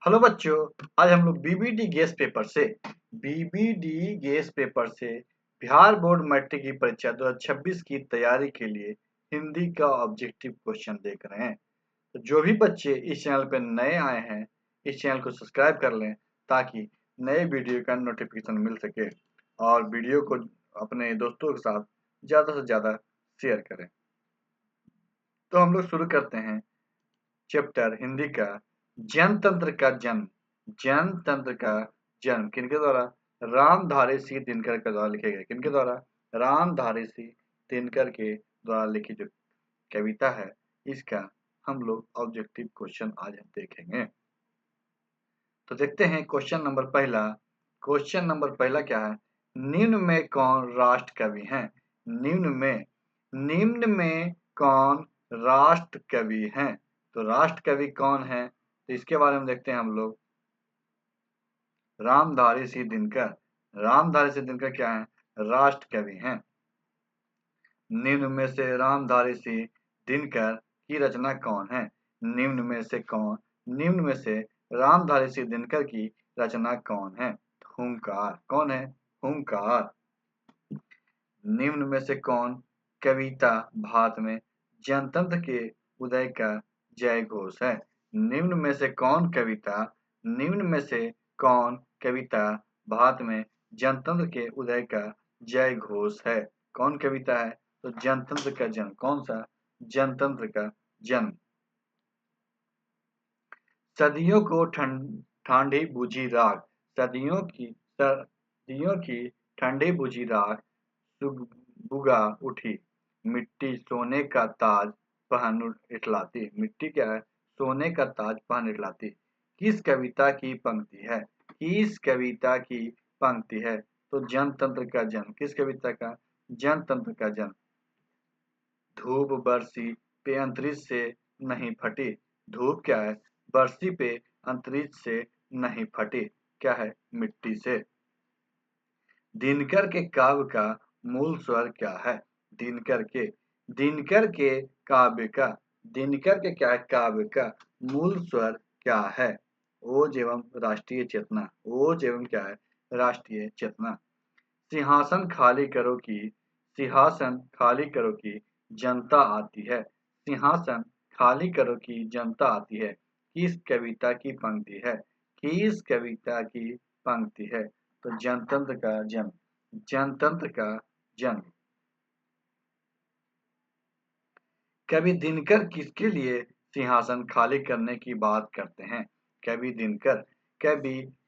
Hello बच्चों, आज हम लोग बीबीडी गेस पेपर से बिहार बोर्ड मैट्रिक की परीक्षा 2026 की तैयारी के लिए हिंदी का ऑब्जेक्टिव क्वेश्चन देख रहे हैं। तो जो भी बच्चे इस चैनल पर नए आए हैं, इस चैनल को सब्सक्राइब कर लें ताकि नए वीडियो का नोटिफिकेशन मिल सके और वीडियो को अपने दोस्तों के साथ ज़्यादा से ज़्यादा शेयर करें। तो हम लोग शुरू करते हैं चैप्टर हिंदी का। जनतंत्र का जन्म। जनतंत्र का जन्म किनके द्वारा? रामधारी सिंह दिनकर के द्वारा लिखे गए। किनके द्वारा? रामधारी सिंह दिनकर के द्वारा लिखी जो कविता है, इसका हम लोग ऑब्जेक्टिव क्वेश्चन आज हम देखेंगे। तो देखते हैं क्वेश्चन नंबर पहला। क्वेश्चन नंबर पहला क्या है? निम्न में कौन राष्ट्र कवि हैं? निम्न में कौन राष्ट्र कवि हैं? तो राष्ट्र कवि कौन है? तो इसके बारे में देखते हैं हम लोग। रामधारी सिंह दिनकर। रामधारी सिंह दिनकर क्या है? राष्ट्र कवि हैं। निम्न में से रामधारी सिंह दिनकर की रचना कौन है? निम्न में से कौन? निम्न में से रामधारी सिंह दिनकर की रचना कौन है? हुंकार। कौन है? हुंकार। निम्न में से कौन कविता भारत में जनतंत्र के उदय का जय घोष है? निम्न में से कौन कविता निम्न में से कौन कविता भारत में जनतंत्र के उदय का जय घोष है? कौन कविता है? तो जनतंत्र का जन्म। कौन सा? जनतंत्र का जन्म। सदियों को ठांडी बुझी राख। सदियों की ठंडी बुझी राख बुगा उठी। मिट्टी सोने का ताज पहन इठलाती। मिट्टी क्या है? सोने का ताज पहन इठलाती। किस कविता की पंक्ति है? किस कविता की पंक्ति है? तो जनतंत्र का जन्म। किस कविता का? जनतंत्र का जन्म। धूप बरसी पे अंतरिक्ष से नहीं फटी। धूप क्या है? बरसी पे अंतरिक्ष से नहीं फटी। क्या है? मिट्टी से। दिनकर के काव्य का मूल स्वर क्या है? दिनकर के काव्य का दिनकर के क्या है? काव्य का मूल स्वर क्या है? ओज एवं राष्ट्रीय चेतना। ओज एवं क्या है? राष्ट्रीय चेतना। सिंहासन खाली करो की सिंहासन खाली करो की जनता आती है। सिंहासन खाली करो की जनता आती है। किस कविता की पंक्ति है? किस कविता की पंक्ति है? तो जनतंत्र का जन्म। जनतंत्र का जन्म। कवि दिनकर किसके लिए सिंहासन खाली करने की बात करते हैं? कवि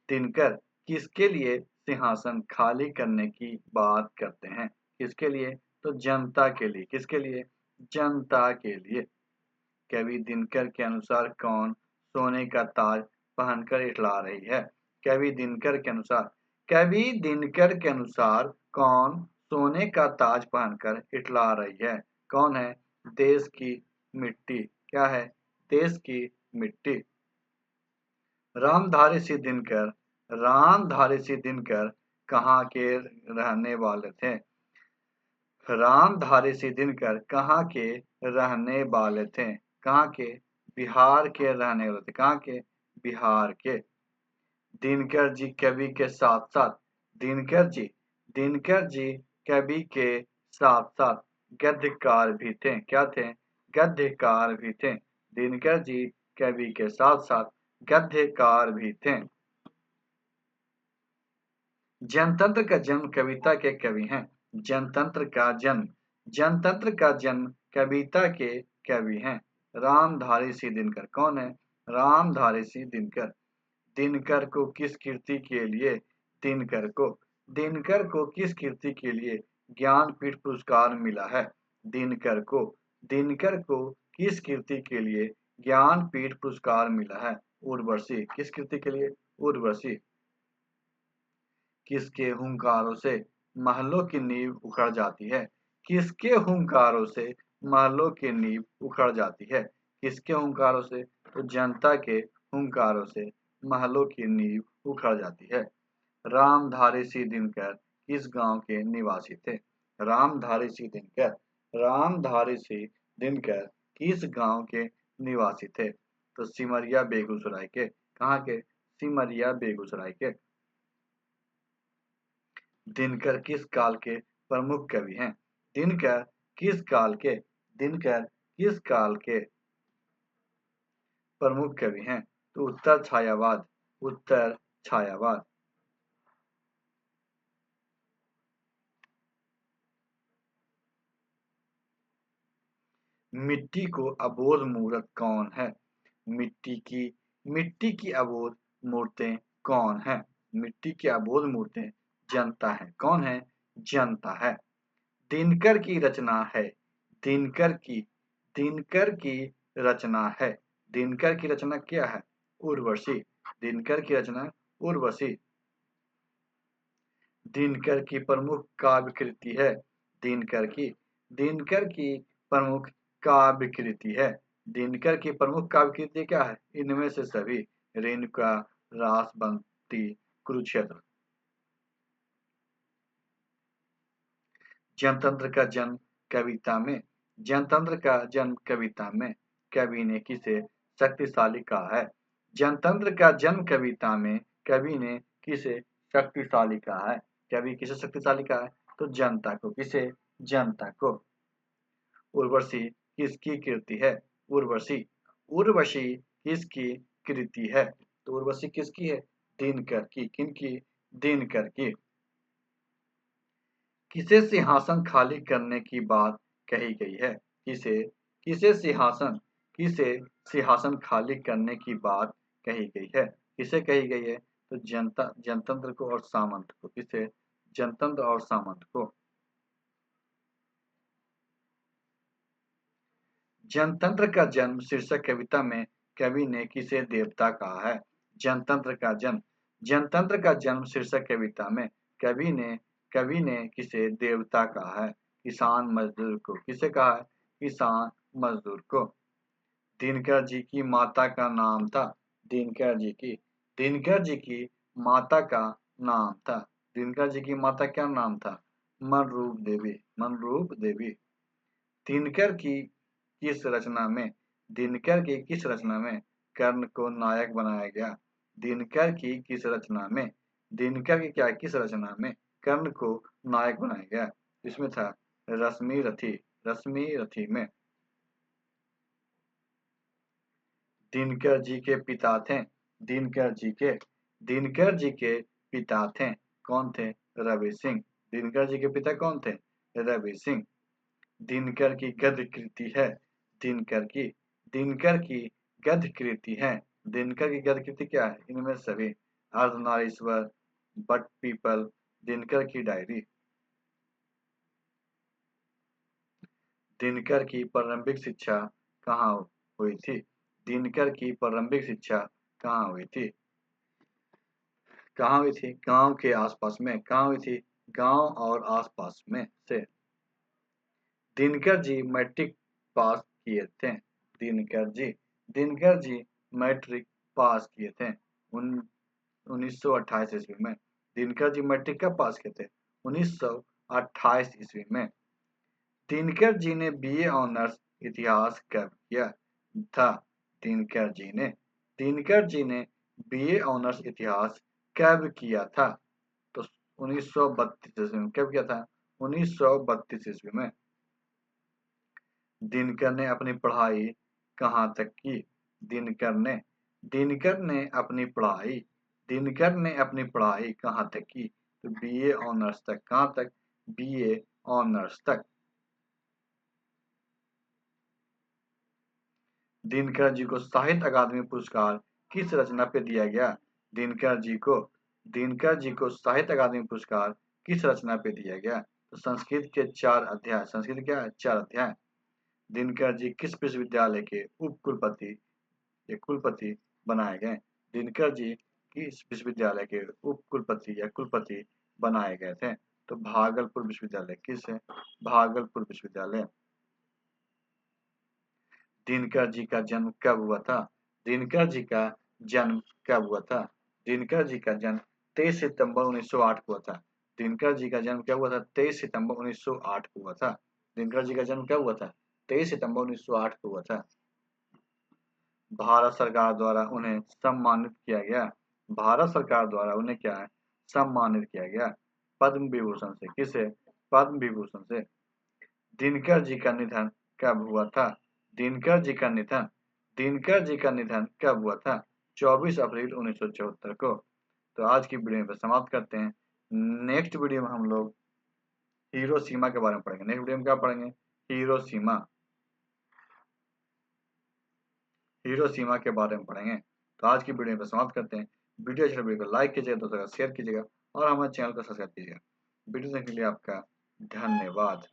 दिनकर किसके लिए सिंहासन खाली करने की बात करते हैं? किसके लिए? तो जनता के लिए। किसके लिए? जनता के लिए। कवि दिनकर के अनुसार कौन सोने का ताज पहनकर इठला रही है? कवि दिनकर के अनुसार कौन सोने का ताज पहनकर इठला रही है? कौन है? देश की मिट्टी। क्या है? देश की मिट्टी। रामधारी सिंह दिनकर कहाँ के रहने वाले थे? रामधारी सिंह दिनकर कहाँ के रहने वाले थे? कहाँ के? बिहार के रहने वाले थे। कहाँ के? बिहार के। दिनकर जी कवि के साथ साथ दिनकर जी कवि के साथ साथ गद्यकार भी थे। क्या थे? गद्यकार भी थे। दिनकर जी कवि के साथ साथ गद्यकार भी थे। जनतंत्र का जन्म कविता के कवि हैं। जनतंत्र का जन्म कविता के कवि हैं। रामधारी सिंह दिनकर। कौन है? रामधारी सिंह दिनकर। दिनकर को किस कृति के लिए दिनकर को किस कृति के लिए ज्ञानपीठ पुरस्कार मिला है? दिनकर को किस कृति के लिए ज्ञानपीठ पुरस्कार मिला है? उर्वशी। किस कृति के लिए? उर्वशी। किसके हुंकारों से महलों की नींव उखड़ जाती है? किसके हुंकारों से महलों की नींव उखड़ जाती है? किसके हुंकारों से? तो जनता के हुंकारों से महलों की नींव उखड़ जाती है। रामधारी सिंह दिनकर किस गांव के निवासी थे? रामधारी सिंह दिनकर किस गांव के निवासी थे? तो सिमरिया बेगूसराय के। कहाँ के? सिमरिया बेगूसराय के। दिनकर किस काल के प्रमुख कवि हैं? दिनकर किस काल के दिनकर किस काल के प्रमुख कवि हैं? तो उत्तर छायावाद। उत्तर छायावाद। मिट्टी को अबोध मूर्त कौन है? मिट्टी की मिट्टी की अबोध मूर्तें कौन है? मिट्टी की अबोध मूर्तें जनता है। कौन है? जनता है। दिनकर की रचना है। दिनकर की दिनकर की रचना है। दिनकर की रचना क्या है? उर्वशी। दिनकर की रचना उर्वशी। दिनकर की प्रमुख काव्य कृति है। दिनकर की प्रमुख काव्य कृति है। दिनकर की प्रमुख काव्य कृति क्या है? इनमें से सभी। रेणुका, रासबंती, कुरुक्षेत्र। जनतंत्र का जन्म कविता में जनतंत्र का जन्म कविता में कवि ने किसे शक्तिशाली कहा है? जनतंत्र का जन्म कविता में कवि ने किसे शक्तिशाली कहा है? कवि किसे शक्तिशाली कहा है? तो जनता को। किसे? जनता को। उर्वशी किसकी कृति है? उर्वशी उर्वशी किसकी कृति है? तो उर्वशी किसकी है? दिनकर की। किनकी? दिनकर की। किसे सिंहासन खाली करने की बात कही गई है? किसे किसे सिंहासन किसे सिंहासन खाली करने की बात कही गई है? किसे कही गई है? तो जनतंत्र को और सामंत को। किसे? जनतंत्र और सामंत को। जनतंत्र का जन्म शीर्षक कविता में कवि ने किसे देवता कहा है? जनतंत्र का जन्म शीर्षक कविता में कवि ने किसे देवता कहा है? किसान मजदूर को। किसे कहा है? किसान मजदूर को। दिनकर जी की माता का नाम था। दिनकर जी की माता का नाम था। दिनकर जी की माता क्या नाम था? मनरूप देवी। मनरूप देवी। दिनकर की किस रचना में दिनकर की किस रचना में कर्ण को नायक बनाया गया? दिनकर की किस रचना में दिनकर की क्या किस रचना में कर्ण को नायक बनाया गया? इसमें था रश्मि रथी में। दिनकर जी के पिता थे। दिनकर जी के पिता थे। कौन थे? रवि सिंह। दिनकर जी के पिता कौन थे? रवि सिंह। दिनकर की गद्य कृति है। दिनकर की दिनकर की गद्य कृति है। दिनकर की गद्य कृति क्या है? इनमें सभी। अर्धनारीश्वर, बट पीपल, दिनकर की डायरी। दिनकर की प्रारंभिक शिक्षा कहाँ हुई थी? दिनकर की प्रारंभिक शिक्षा कहाँ हुई थी? कहाँ हुई थी? गांव के आसपास में। कहाँ हुई थी? गांव और आसपास में से। दिनकर जी मैट्रिक पास किए थे। दिनकर जी मैट्रिक पास किए थे। 1928 ईस्वी में। दिनकर जी मैट्रिक कब पास किए थे? 1928 ईस्वी में। दिनकर जी ने बीए ऑनर्स इतिहास कब किया था? दिनकर जी ने बीए ऑनर्स इतिहास कब किया था? तो 1932 ईस्वी में। कब किया था? 1932 ईस्वी में। दिनकर ने अपनी पढ़ाई कहाँ तक की? दिनकर ने दिनकर ने अपनी पढ़ाई कहाँ तक की? तो बीए ऑनर्स तक। कहाँ तक? बीए ऑनर्स तक। दिनकर जी को साहित्य अकादमी पुरस्कार किस रचना पे दिया गया? दिनकर जी को साहित्य अकादमी पुरस्कार किस रचना पे दिया गया? तो संस्कृत के 4 अध्याय। संस्कृत क्या है? 4 अध्याय। दिनकर जी किस विश्वविद्यालय के कुलपति बनाए गए? दिनकर जी किस विश्वविद्यालय के कुलपति बनाए गए थे? तो भागलपुर विश्वविद्यालय। किस है? भागलपुर विश्वविद्यालय। दिनकर जी का जन्म कब हुआ था? दिनकर जी का जन्म कब हुआ था? दिनकर जी का जन्म 23 सितंबर 1908 को हुआ था। दिनकर जी का जन्म कब हुआ था? 23 सितंबर 1908 को हुआ था। दिनकर जी का जन्म कब हुआ था? 23 सितंबर 1908 को हुआ था। भारत सरकार द्वारा उन्हें सम्मानित किया गया। भारत सरकार द्वारा उन्हें क्या है, सम्मानित किया गया पद्म विभूषण से। किसे? पद्म विभूषण से। दिनकर जी का निधन कब हुआ था? दिनकर जी का निधन कब हुआ था? 24 अप्रैल 1974 को। तो आज की वीडियो में समाप्त करते हैं। नेक्स्ट वीडियो में हम लोग हिरोशिमा के बारे में पढ़ेंगे। नेक्स्ट वीडियो में क्या पढ़ेंगे? हिरोशिमा। हिरोशिमा के बारे में पढ़ेंगे। तो आज की वीडियो में समाप्त करते हैं। वीडियो अच्छी लगी तो लाइक कीजिएगा, दोस्तों का शेयर कीजिएगा और हमारे चैनल को सब्सक्राइब कीजिएगा। वीडियो देखने के लिए आपका धन्यवाद।